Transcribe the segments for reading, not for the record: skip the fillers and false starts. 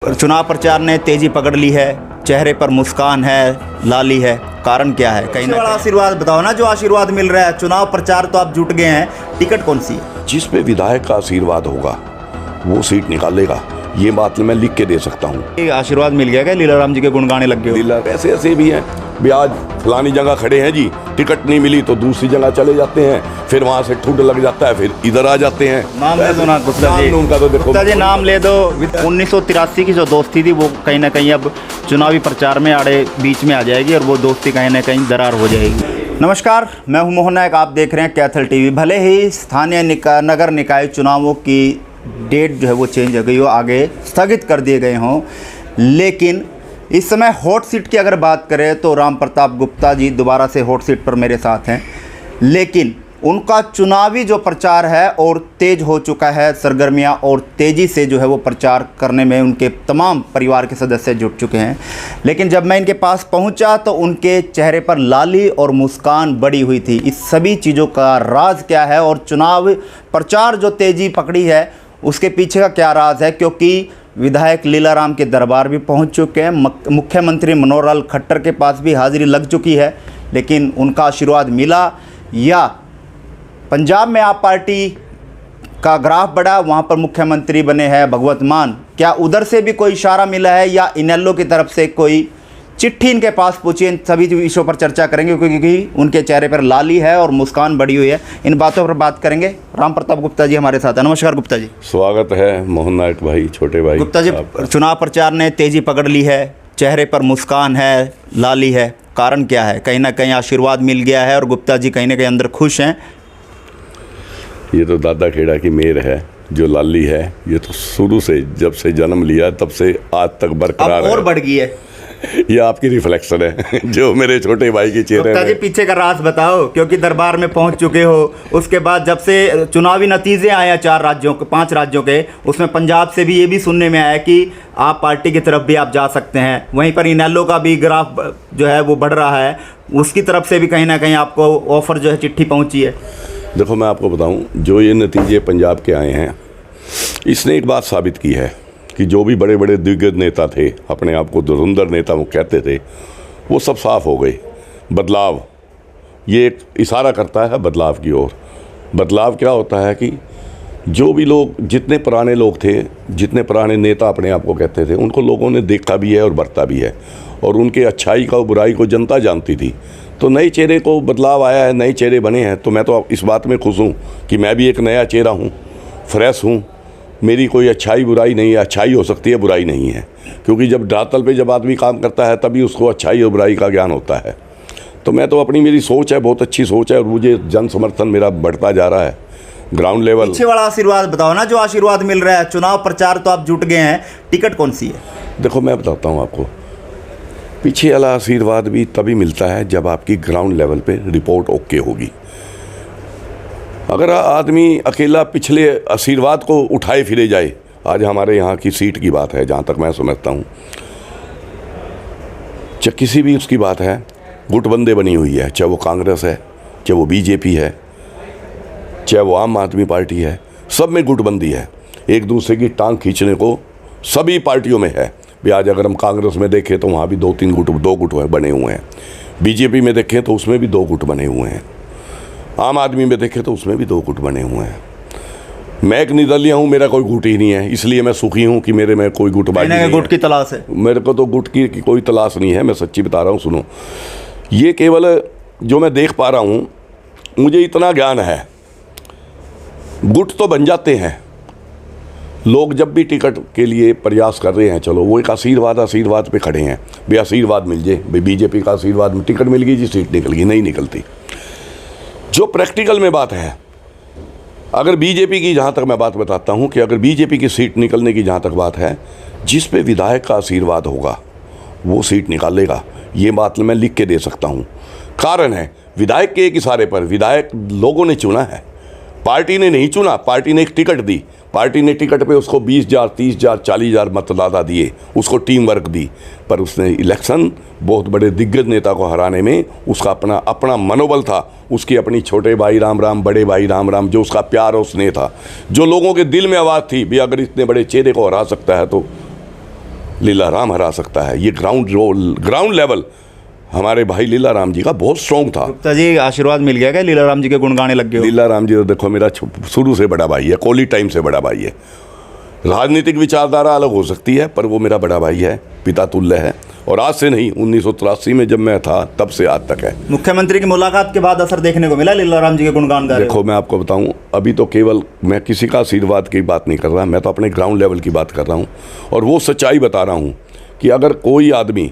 चुनाव प्रचार ने तेजी पकड़ ली है, चेहरे पर मुस्कान है, लाली है। कारण क्या है? कहीं ना बड़ा आशीर्वाद बताओ ना, जो आशीर्वाद मिल रहा है। चुनाव प्रचार तो आप जुट गए हैं, टिकट कौन सी है? जिस पे विधायक का आशीर्वाद होगा वो सीट निकालेगा, ये बात मैं लिख के दे सकता हूँ। आशीर्वाद मिल गया क्या? लीलाराम जी के गुण गाने लग गए? लीला ऐसे ऐसे भी हैं, ब्याज फलानी जगह खड़े हैं जी, टिकट नहीं मिली तो दूसरी जगह चले जाते हैं, फिर वहाँ से ठुड लग जाता है, फिर इधर आ जाते हैं। नाम ले दो ना गुप्ता जी, उनका तो देखो गुप्ता जी नाम ले दो। 1983 की जो दोस्ती थी वो कहीं ना कहीं अब चुनावी प्रचार में आड़े बीच में आ जाएगी और वो दोस्ती कहीं ना कहीं दरार हो जाएगी। नमस्कार, मैं हूं मोहन नायक, आप देख रहे हैं कैथल टीवी। भले ही स्थानीय नगर निकाय चुनावों की डेट जो है वो चेंज हो गई हो, आगे स्थगित कर दिए गए हों, लेकिन इस समय हॉट सीट की अगर बात करें तो राम प्रताप गुप्ता जी दोबारा से हॉट सीट पर मेरे साथ हैं। लेकिन उनका चुनावी जो प्रचार है और तेज हो चुका है, सरगर्मियां और तेज़ी से जो है वो प्रचार करने में उनके तमाम परिवार के सदस्य जुट चुके हैं। लेकिन जब मैं इनके पास पहुंचा तो उनके चेहरे पर लाली और मुस्कान बड़ी हुई थी। इस सभी चीज़ों का राज क्या है और चुनाव प्रचार जो तेज़ी पकड़ी है उसके पीछे का क्या राज है? क्योंकि विधायक लीलाराम के दरबार भी पहुंच चुके हैं, मुख्यमंत्री मनोहर लाल खट्टर के पास भी हाजिरी लग चुकी है, लेकिन उनका आशीर्वाद मिला या पंजाब में आप पार्टी का ग्राफ बढ़ा, वहां पर मुख्यमंत्री बने हैं भगवंत मान, क्या उधर से भी कोई इशारा मिला है या इनेलो की तरफ से कोई चिट्ठी इनके पास पहुंची? इन सभी विषयों पर चर्चा करेंगे क्योंकि उनके चेहरे पर लाली है और मुस्कान बढ़ी हुई है। इन बातों पर बात करेंगे। राम प्रताप गुप्ता जी हमारे साथ है। नमस्कार गुप्ता जी। स्वागत है मोहन नायक भाई, छोटे भाई। गुप्ता जी, चुनाव प्रचार ने तेजी पकड़ ली है, चेहरे पर मुस्कान है, लाली है। कारण क्या है? कहीं ना कहीं आशीर्वाद मिल गया है और गुप्ता जी कहीं ना कहीं अंदर खुश हैं। ये तो दादा खेड़ा की मेहर है, जो लाली है ये तो शुरू से जब से जन्म लिया तब से आज तक बरकरार है। और बढ़ गई है। ये आपकी रिफ्लेक्शन है जो मेरे छोटे भाई की चेहरे गुप्ता जी पीछे का राज बताओ, क्योंकि दरबार में पहुंच चुके हो। उसके बाद जब से चुनावी नतीजे आए 5 राज्यों के, उसमें पंजाब से भी ये भी सुनने में आया कि आप पार्टी की तरफ भी आप जा सकते हैं। वहीं पर इनेलो का भी ग्राफ जो है वो बढ़ रहा है, उसकी तरफ से भी कहीं ना कहीं आपको ऑफर जो है चिट्ठी पहुँची है। देखो मैं आपको बताऊं, जो ये नतीजे पंजाब के आए हैं, इसने एक बात साबित की है कि जो भी बड़े बड़े दिग्गज नेता थे, अपने आप को धुरंधर नेता वो कहते थे, वो सब साफ हो गए। बदलाव ये एक इशारा करता है बदलाव की ओर। बदलाव क्या होता है कि जो भी लोग, जितने पुराने लोग थे, जितने पुराने नेता अपने आप को कहते थे, उनको लोगों ने देखा भी है और बरता भी है, और उनके अच्छाई का और बुराई को जनता जानती थी। तो नए चेहरे को बदलाव आया है, नए चेहरे बने हैं, तो मैं तो इस बात में खुश हूँ कि मैं भी एक नया चेहरा हूँ, फ्रेश हूँ। मेरी कोई अच्छाई बुराई नहीं है, अच्छाई हो सकती है, बुराई नहीं है, क्योंकि जब धरातल पे जब आदमी काम करता है तभी उसको अच्छाई और बुराई का ज्ञान होता है। तो मैं तो मेरी सोच है, बहुत अच्छी सोच है, और मुझे जन समर्थन मेरा बढ़ता जा रहा है ग्राउंड लेवल। पीछे वाला आशीर्वाद बताओ ना, जो आशीर्वाद मिल रहा है। चुनाव प्रचार तो आप जुट गए हैं, टिकट कौन सी है? देखो मैं बताता हूँ आपको, पीछे वाला आशीर्वाद भी तभी मिलता है जब आपकी ग्राउंड लेवल पे रिपोर्ट ओके होगी। अगर आदमी अकेला पिछले आशीर्वाद को उठाए फिरे जाए, आज हमारे यहाँ की सीट की बात है, जहाँ तक मैं समझता हूँ, चाहे किसी भी उसकी बात है, गुटबंदी बनी हुई है, चाहे वो कांग्रेस है, चाहे वो बीजेपी है, चाहे वो आम आदमी पार्टी है, सब में गुटबंदी है। एक दूसरे की टांग खींचने को सभी पार्टियों में है भी। आज अगर हम कांग्रेस में देखें तो वहाँ भी 2 गुट बने हुए हैं, बीजेपी में देखें तो उसमें भी 2 गुट बने हुए हैं, आम आदमी में देखें तो उसमें भी 2 गुट बने हुए हैं। मैं एक निर्दलीय हूँ, मेरा कोई गुट ही नहीं है, इसलिए मैं सुखी हूँ कि मेरे में कोई गुटबाजी नहीं है। गुट की तलाश है मेरे को तो गुट की कोई तलाश नहीं है, मैं सच्ची बता रहा हूँ। सुनो, ये केवल जो मैं देख पा रहा हूँ, मुझे इतना ज्ञान है, गुट तो बन जाते हैं लोग जब भी टिकट के लिए प्रयास कर रहे हैं। चलो वो एक आशीर्वाद पे खड़े हैं, भी आशीर्वाद मिल जाए, भाई बीजेपी का आशीर्वाद में टिकट मिल गई जी, सीट निकल गई, नहीं निकलती। जो प्रैक्टिकल में बात है, अगर बीजेपी की, जहाँ तक मैं बात बताता हूँ कि अगर बीजेपी की सीट निकलने की जहाँ तक बात है, जिस पे विधायक का आशीर्वाद होगा वो सीट निकालेगा, ये बात मैं लिख के दे सकता हूँ। कारण है विधायक के एक इशारे पर, विधायक लोगों ने चुना है, पार्टी ने नहीं चुना। पार्टी ने एक टिकट दी, पार्टी ने टिकट पे उसको 20,000, 30,000, 40,000 मतदाता दिए, उसको टीम वर्क दी, पर उसने इलेक्शन बहुत बड़े दिग्गज नेता को हराने में उसका अपना मनोबल था, उसकी अपनी छोटे भाई राम राम, बड़े भाई राम राम, जो उसका प्यार और स्नेह था, जो लोगों के दिल में आवाज़ थी भी अगर इतने बड़े चेहरे को हरा सकता है तो लीलाराम हरा सकता है। ये ग्राउंड लेवल हमारे भाई लीलाराम जी का बहुत स्ट्रॉन्ग था। गुप्ता जी आशीर्वाद मिल गया क्या? लीलाराम जी के गुण गाने लग गए हो? लीलाराम जी तो देखो मेरा शुरू से बड़ा भाई है, कोहली टाइम से बड़ा भाई है। राजनीतिक विचारधारा अलग हो सकती है पर वो मेरा बड़ा भाई है, पिता तुल्य है। और आज से नहीं, 1983 में जब मैं था तब से आज तक है। मुख्यमंत्री की मुलाकात के बाद असर देखने को मिला लीलाराम जी के गुणगान गा रहे हो? देखो मैं आपको बताऊं, अभी तो केवल मैं किसी का आशीर्वाद की बात नहीं कर रहा, मैं तो अपने ग्राउंड लेवल की बात कर रहा हूं और वो सच्चाई बता रहा हूं कि अगर कोई आदमी,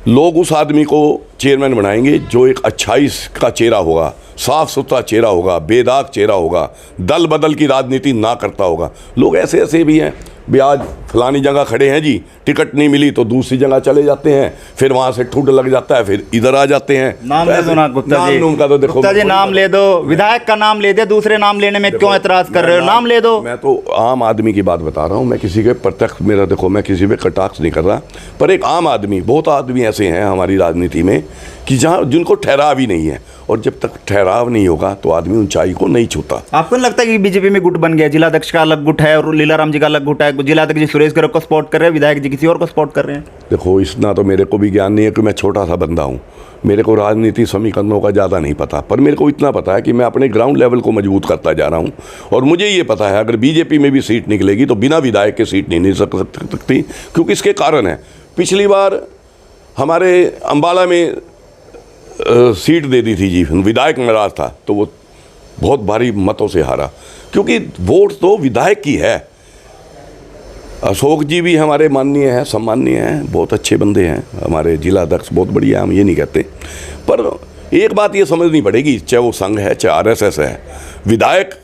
लोग उस आदमी को चेयरमैन बनाएंगे जो एक अच्छाई का चेहरा होगा, साफ सुथरा चेहरा होगा, बेदाग चेहरा होगा, दल बदल की राजनीति ना करता होगा। लोग ऐसे ऐसे भी हैं, ब्याज फलानी जगह खड़े हैं जी, टिकट नहीं मिली तो दूसरी जगह चले जाते हैं, फिर वहाँ से ठुड लग जाता है, फिर इधर आ जाते हैं। नाम ले दो ना गुप्ता जी, नाम का तो देखो गुप्ता जी नाम ले दो, विधायक का नाम ले दे, दूसरे नाम लेने में क्यों एतराज कर रहे हो? नाम ले दो। मैं तो आम आदमी की बात बता रहा हूँ, मैं किसी के प्रत्यक्ष, मेरा देखो मैं किसी पे कटाक्ष नहीं कर रहा, पर एक आम आदमी, बहुत आदमी ऐसे हैं हमारी राजनीति में कि जहाँ जिनको ठहराव ही नहीं है, और जब तक ठहराव नहीं होगा तो आदमी ऊंचाई को नहीं छूता। आपको नहीं लगता कि बीजेपी में गुट बन गया? जिलाध्यक्ष का अलग गुट है और लीलाराम जी का अलग गुट है। जिलाध्यक्ष जी सुरेश गर्ग को सपोर्ट कर रहे हैं, विधायक जी किसी और को सपोर्ट कर रहे हैं। देखो इतना तो मेरे को भी ज्ञान नहीं है कि मैं छोटा सा बंदा हूँ, मेरे को राजनीति समीकरणों का ज़्यादा नहीं पता, पर मेरे को इतना पता है कि मैं अपने ग्राउंड लेवल को मजबूत करता जा रहा हूँ। और मुझे ये पता है अगर बीजेपी में भी सीट निकलेगी तो बिना विधायक के सीट नहीं सकती, क्योंकि इसके कारण है, पिछली बार हमारे अम्बाला में सीट दे दी थी जी, विधायक नाराज था तो वो बहुत भारी मतों से हारा, क्योंकि वोट तो विधायक की है। अशोक जी भी हमारे माननीय हैं, सम्माननीय हैं, बहुत अच्छे बंदे हैं, हमारे जिलाध्यक्ष बहुत बढ़िया, हम ये नहीं कहते, पर एक बात ये समझनी पड़ेगी, चाहे वो संघ है चाहे आरएसएस है, विधायक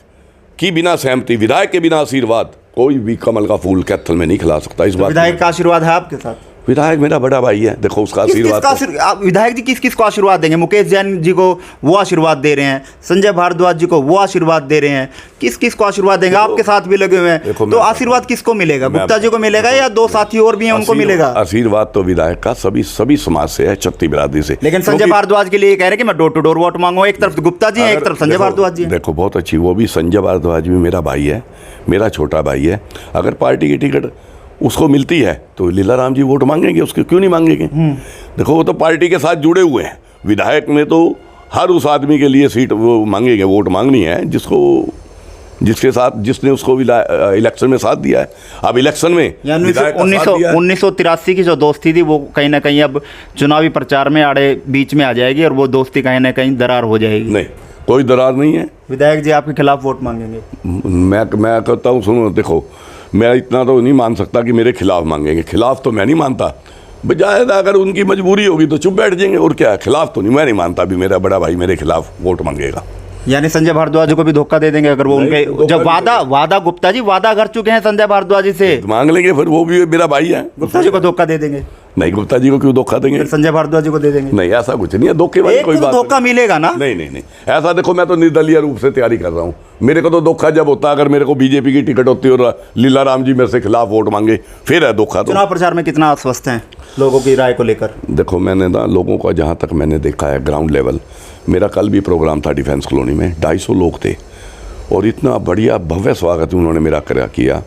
की बिना सहमति, विधायक के बिना आशीर्वाद कोई भी कमल का फूल कैथल में नहीं खिला सकता। इस बात विधायक का आशीर्वाद है आपके साथ? विधायक मेरा बड़ा भाई है, देखो उसका आशीर्वाद। विधायक जी किस किस को आशीर्वाद देंगे? मुकेश जैन जी को वो आशीर्वाद दे रहे हैं, संजय भारद्वाज जी को वो आशीर्वाद दे रहे हैं, किस किस को आशीर्वाद देंगे? आपके साथ भी लगे हुए हैं, तो आशीर्वाद किसको मिलेगा? गुप्ता जी को मिलेगा या दो साथी और भी हैं उनको मिलेगा? आशीर्वाद तो विधायक का सभी समाज से है, छत्ती बिरादरी से। लेकिन संजय भारद्वाज के लिए कह रहे हैं कि मैं डोर टू डोर वोट मांगू, एक तरफ गुप्ता जी हैं, एक तरफ संजय भारद्वाज जी हैं। देखो बहुत अच्छी, वो भी संजय भारद्वाज भी मेरा भाई है, मेरा छोटा भाई है। अगर पार्टी की टिकट उसको मिलती है तो लीलाराम जी वोट मांगेंगे, उसके क्यों नहीं मांगेंगे? देखो वो तो पार्टी के साथ जुड़े हुए हैं, विधायक में तो हर उस आदमी के लिए सीट वो मांगेंगे, वोट मांगनी है जिसके साथ जिसने उसको इलेक्शन में साथ दिया है। अब इलेक्शन में 1983 की जो दोस्ती थी वो कहीं ना कहीं अब चुनावी प्रचार में आड़े बीच में आ जाएगी और वो दोस्ती कहीं ना कहीं दरार हो जाएगी। नहीं, कोई दरार नहीं है। विधायक जी आपके खिलाफ वोट मांगेंगे? मैं कहता हूँ, सुनो देखो, मैं इतना तो नहीं मान सकता कि मेरे खिलाफ मांगेंगे, खिलाफ तो मैं नहीं मानता, बजाय अगर उनकी मजबूरी होगी तो चुप बैठ जाएंगे, और क्या है, खिलाफ तो नहीं, मैं नहीं मानता भी मेरा बड़ा भाई मेरे खिलाफ वोट मांगेगा। यानी संजय भारद्वाज को भी धोखा दे देंगे अगर वो उनके जब वादा गुप्ता जी वादा कर चुके हैं संजय भारद्वाज जी से, मांग लेंगे, फिर वो भी मेरा भाई है। गुप्ता जी को धोखा दे देंगे? नहीं, गुप्ता जी को क्यों धोखा देंगे, संजय भारद्वाज जी को दे देंगे? नहीं, ऐसा कुछ नहीं है, धोखे वाली कोई बात, धोखा मिलेगा ना? नहीं, ऐसा देखो मैं तो निर्दलीय रूप से तैयारी कर रहा हूँ, मेरे को तो धोखा जब होता, अगर मेरे को बीजेपी की टिकट होती और लीलाराम जी मेरे से खिलाफ वोट मांगे, फिर है धोखा। तो चुनाव प्रचार में कितना आश्वस्त हैं लोगों की राय को लेकर? देखो मैंने ना लोगों का जहाँ तक मैंने देखा है ग्राउंड लेवल, मेरा कल भी प्रोग्राम था डिफेंस कॉलोनी में, 250 लोग थे और इतना बढ़िया भव्य स्वागत उन्होंने मेरा किया।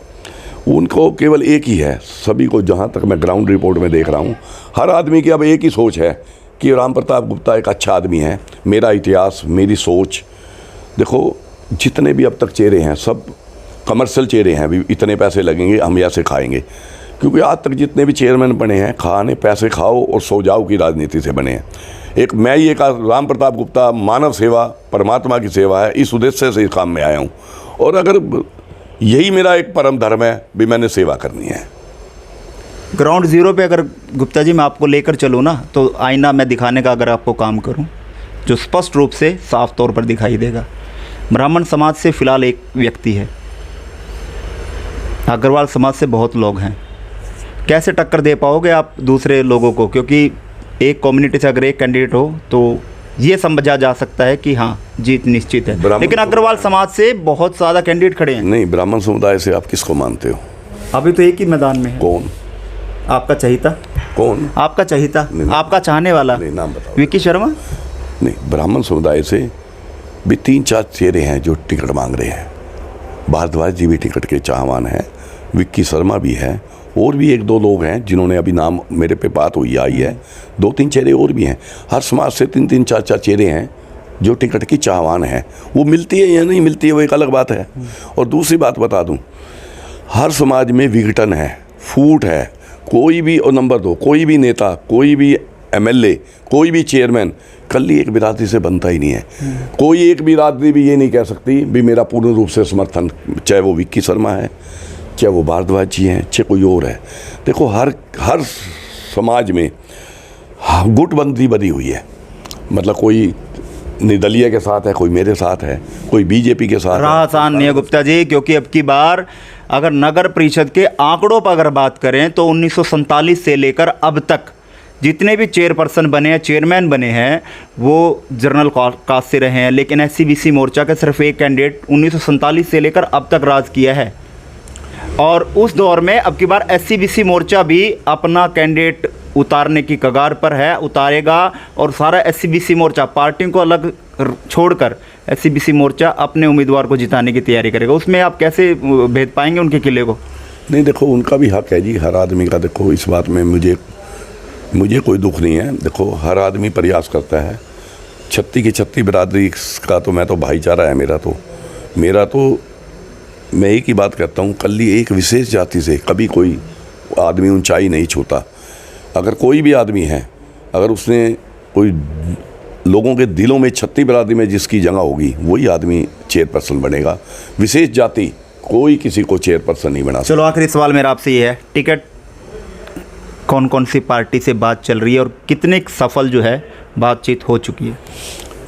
उनको केवल एक ही है, सभी को जहाँ तक मैं ग्राउंड रिपोर्ट में देख रहा हूँ, हर आदमी की अब एक ही सोच है कि राम प्रताप गुप्ता एक अच्छा आदमी है। मेरा इतिहास, मेरी सोच, देखो जितने भी अब तक चेहरे हैं सब कमर्शियल चेहरे हैं, अभी इतने पैसे लगेंगे हम ऐसे खाएंगे, क्योंकि आज तक जितने भी चेयरमैन बने हैं खाने पैसे खाओ और सो जाओ की राजनीति से बने हैं। एक मैं ये कहा, राम प्रताप गुप्ता मानव सेवा परमात्मा की सेवा है, इस उद्देश्य से इस काम में आया हूँ, और अगर यही मेरा एक परम धर्म है भी मैंने सेवा करनी है। ग्राउंड जीरो पे अगर गुप्ता जी मैं आपको लेकर चलूँ ना, तो आईना मैं दिखाने का अगर आपको काम करूँ जो स्पष्ट रूप से साफ तौर पर दिखाई देगा, ब्राह्मण समाज से फिलहाल एक व्यक्ति है, अग्रवाल समाज से बहुत लोग हैं, कैसे टक्कर दे पाओगे आप दूसरे लोगों को? क्योंकि एक कम्युनिटी से अगर एक कैंडिडेट हो तो ये समझा जा सकता है कि हाँ जीत निश्चित है, लेकिन अग्रवाल समाज से बहुत ज़्यादा कैंडिडेट खड़े हैं। नहीं, ब्राह्मण समुदाय से आप किसको मानते हो? अभी तो एक ही मैदान में है। कौन? आपका चहिता। कौन? आपका चहिता, आपका चाहने वाला। नहीं, नाम बताओ। विक्की शर्मा। नहीं, ब्राह्मण समुदाय से भी 3-4 चेहरे हैं जो टिकट मांग रहे हैं। भारद्वाज जी भी टिकट के चाहवान हैं, विक्की शर्मा भी है, और भी एक दो लोग हैं जिन्होंने अभी नाम मेरे पे बात हुई आई है, 2-3 चेहरे और भी हैं। हर समाज से 3-3 4-4 चेहरे हैं जो टिकट की चाहवान है। वो मिलती है या नहीं मिलती है वो एक अलग बात है। और दूसरी बात बता दूं, हर समाज में विघटन है, फूट है। कोई भी, और नंबर 2, कोई भी नेता, कोई भी MLA, कोई भी चेयरमैन कल एक बिरादरी से बनता ही नहीं है। कोई एक बिरादरी भी ये नहीं कह सकती भी मेरा पूर्ण रूप से समर्थन, चाहे वो विक्की शर्मा है, चाहे वो भारद्वाज जी हैं, चाहे कोई और है। देखो हर समाज में गुटबंदी बनी हुई है। मतलब कोई निर्दलीय के साथ है, कोई मेरे साथ है, कोई बीजेपी के साथ है। आसान नहीं है गुप्ता जी, क्योंकि अब की बार अगर नगर परिषद के आंकड़ों पर अगर बात करें तो 1947 से लेकर अब तक जितने भी चेयरपर्सन बने हैं, चेयरमैन बने हैं, वो जनरल कास्ट से रहे हैं। लेकिन SC-BC मोर्चा का सिर्फ एक कैंडिडेट 1947 से लेकर अब तक राज किया है। और उस दौर में अब की बार SC-BC मोर्चा भी अपना कैंडिडेट उतारने की कगार पर है, उतारेगा। और सारा SC-BC मोर्चा, पार्टियों को अलग छोड़कर SC-BC मोर्चा अपने उम्मीदवार को जिताने की तैयारी करेगा। उसमें आप कैसे भेद पाएंगे उनके किले को? नहीं, देखो उनका भी हक है जी, हर आदमी का। देखो इस बात में मुझे कोई दुख नहीं है। देखो हर आदमी प्रयास करता है। 36 की 36 बिरादरी का तो मैं तो भाईचारा है मेरा तो मैं एक ही बात कहता हूँ, कल एक विशेष जाति से कभी कोई आदमी ऊंचाई नहीं छूता। अगर कोई भी आदमी है, अगर उसने कोई लोगों के दिलों में 36 बिरादरी में जिसकी जगह होगी, वही आदमी चेयरपर्सन बनेगा। विशेष जाति कोई किसी को चेयरपर्सन नहीं बना सकता। चलो आखिरी सवाल मेरा आपसे ये है, टिकट कौन कौन सी पार्टी से बात चल रही है और कितने सफल जो है बातचीत हो चुकी है?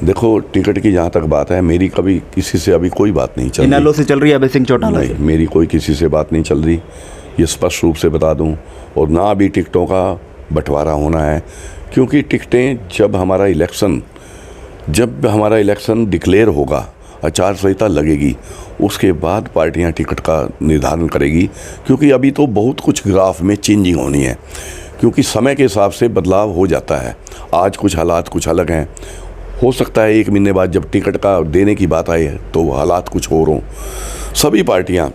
देखो टिकट की जहाँ तक बात है, मेरी कभी किसी से अभी कोई बात नहीं चल रही। इनेलो से चल रही है, अभय सिंह चौटाला से? नहीं, मेरी कोई किसी से बात नहीं चल रही, ये स्पष्ट रूप से बता दूं। और ना अभी टिकटों का बंटवारा होना है, क्योंकि टिकटें जब हमारा इलेक्शन डिक्लेयर होगा, आचार संहिता लगेगी, उसके बाद पार्टियां टिकट का निर्धारण करेगी। क्योंकि अभी तो बहुत कुछ ग्राफ में चेंजिंग होनी है, क्योंकि समय के हिसाब से बदलाव हो जाता है। आज कुछ हालात कुछ अलग हैं, हो सकता है 1 महीने बाद जब टिकट का देने की बात आई है तो हालात कुछ और हों। सभी पार्टियां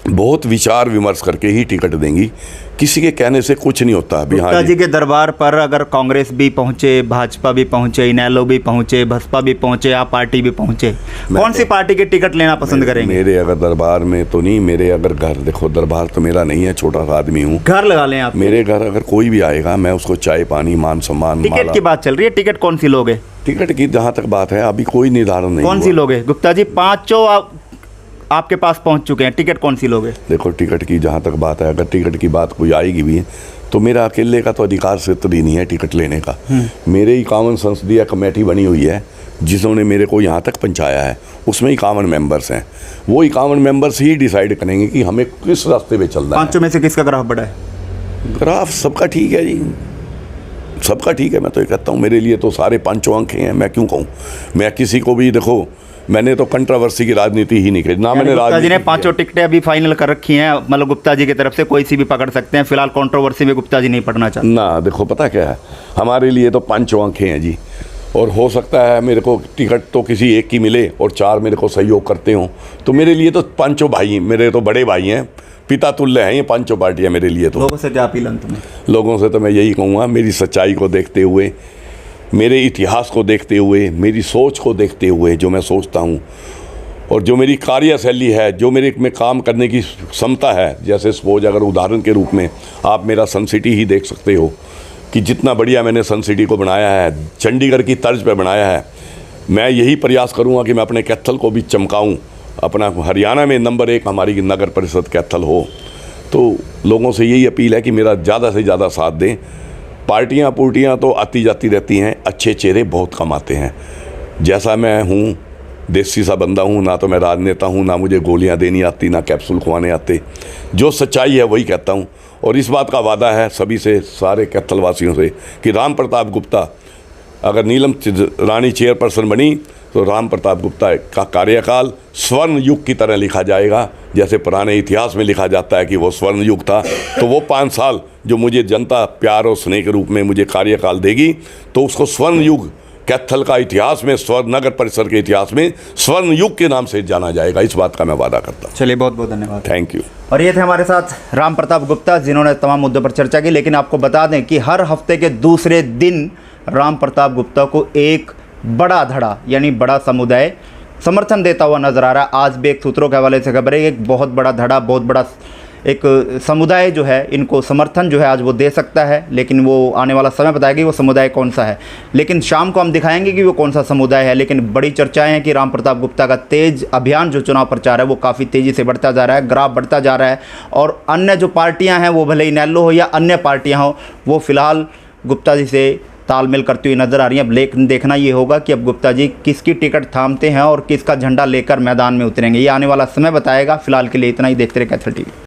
बहुत विचार विमर्श करके ही टिकट देंगी, किसी के कहने से कुछ नहीं होता। अभी गुप्ता जी के दरबार पर अगर कांग्रेस भी पहुंचे, भाजपा भी पहुंचे, इनेलो भी पहुंचे, बसपा भी पहुंचे, आप पार्टी भी पहुंचे, कौन सी पार्टी के टिकट लेना पसंद करेंगे? मेरे अगर दरबार में तो नहीं, मेरे अगर घर, देखो दरबार तो मेरा नहीं है, छोटा सा आदमी हूँ, घर लगा लें आप। मेरे घर अगर कोई भी आएगा मैं उसको चाय पानी मान सम्मान। टिकट की बात चल रही है, टिकट कौन सी लोगे? टिकट की जहाँ तक बात है अभी कोई निर्धारण नहीं। कौन सी लोगे गुप्ता जी? 5 आपके पास पहुंच चुके हैं, टिकट कौन सी लोगे? देखो टिकट की जहाँ तक बात है, अगर टिकट की बात कोई आएगी भी तो मेरा अकेले का तो अधिकार क्षेत्र ही नहीं है टिकट लेने का। मेरे 51 संसदीय कमेटी बनी हुई है जिन्होंने मेरे को यहाँ तक पहुँचाया है, उसमें 51 मेंबर्स हैं। वो 51 मेंबर्स ही डिसाइड करेंगे कि हमें किस रास्ते पे चलना है। 5 में से किसका ग्राफ बड़ा है? ग्राफ सबका ठीक है जी, सबका ठीक है। मैं तो ये कहता हूँ मेरे लिए तो सारे 5 अंक हैं, मैं क्यों कहूँ। मैं किसी को भी, देखो मैंने तो कंट्रोवर्सी की राजनीति ही नहीं की ना। मैंने गुप्ता जी ने 5 टिकटें अभी फाइनल कर रखी हैं, मतलब गुप्ता जी की तरफ से कोई सी भी पकड़ सकते हैं। फिलहाल कंट्रोवर्सी में गुप्ता जी नहीं पढ़ना चाहते ना। देखो पता क्या है, हमारे लिए तो 5 अंक हैं जी, और हो सकता है मेरे को टिकट तो किसी एक की मिले और 4 मेरे को सहयोग करते हों, तो मेरे लिए तो 5 भाई, मेरे तो बड़े भाई हैं, पिता तुल्य हैं ये 5 पार्टियां मेरे लिए। तो लोगों से क्या अपील अंत में? लोगों से तो मैं यही कहूँगा, मेरी सच्चाई को देखते हुए, मेरे इतिहास को देखते हुए, मेरी सोच को देखते हुए, जो मैं सोचता हूँ और जो मेरी कार्यशैली है, जो मेरे में काम करने की क्षमता है, जैसे सपोज अगर उदाहरण के रूप में आप मेरा सन सिटी ही देख सकते हो कि जितना बढ़िया मैंने सन सिटी को बनाया है, चंडीगढ़ की तर्ज पे बनाया है। मैं यही प्रयास करूँगा कि मैं अपने कैथल को भी चमकाऊँ, अपना हरियाणा में नंबर 1 हमारी नगर परिषद कैथल हो। तो लोगों से यही अपील है कि मेरा ज़्यादा से ज़्यादा साथ दें। पार्टियां तो आती जाती रहती हैं, अच्छे चेहरे बहुत कम आते हैं। जैसा मैं हूँ, देसी सा बंदा हूँ, ना तो मैं राजनेता हूँ, ना मुझे गोलियां देनी आती, ना कैप्सूल खुआने आते। जो सच्चाई है वही कहता हूँ, और इस बात का वादा है सभी से, सारे कैथल वासियों से, कि राम प्रताप गुप्ता अगर नीलम रानी चेयरपर्सन बनी तो राम प्रताप गुप्ता का कार्यकाल स्वर्ण युग की तरह लिखा जाएगा। जैसे पुराने इतिहास में लिखा जाता है कि वो स्वर्ण युग था, तो वो 5 साल जो मुझे जनता प्यार और स्नेह के रूप में मुझे कार्यकाल देगी, तो उसको स्वर्ण युग कैथल का इतिहास में, स्वर्ण नगर परिसर के इतिहास में स्वर्ण युग के नाम से जाना जाएगा। इस बात का मैं वादा करता हूँ। चलिए, बहुत बहुत धन्यवाद। Thank you. और ये थे हमारे साथ राम प्रताप गुप्ता, जिन्होंने तमाम मुद्दों पर चर्चा की। लेकिन आपको बता दें कि हर हफ्ते के दूसरे दिन राम प्रताप गुप्ता को एक बड़ा धड़ा यानी बड़ा समुदाय समर्थन देता हुआ नजर आ रहा है। आज भी एक सूत्रों के हवाले से खबर है, एक बहुत बड़ा धड़ा, बहुत बड़ा एक समुदाय जो है इनको समर्थन जो है आज वो दे सकता है। लेकिन वो आने वाला समय बताएगा कि वो समुदाय कौन सा है। लेकिन शाम को हम दिखाएंगे कि वो कौन सा समुदाय है। लेकिन बड़ी चर्चाएं हैं कि राम प्रताप गुप्ता का तेज अभियान जो चुनाव प्रचार है वो काफ़ी तेज़ी से बढ़ता जा रहा है, ग्राफ बढ़ता जा रहा है। और अन्य जो पार्टियाँ हैं, वो भले इनेलो हो या अन्य पार्टियाँ हों, वो फिलहाल गुप्ता जी से तालमेल करती हुई नज़र आ रही हैं। अब लेकिन देखना ये होगा कि अब गुप्ता जी किसकी टिकट थामते हैं और किसका झंडा लेकर मैदान में उतरेंगे, ये आने वाला समय बताएगा। फिलहाल के लिए इतना ही। देखते रहे कैथल टीवी।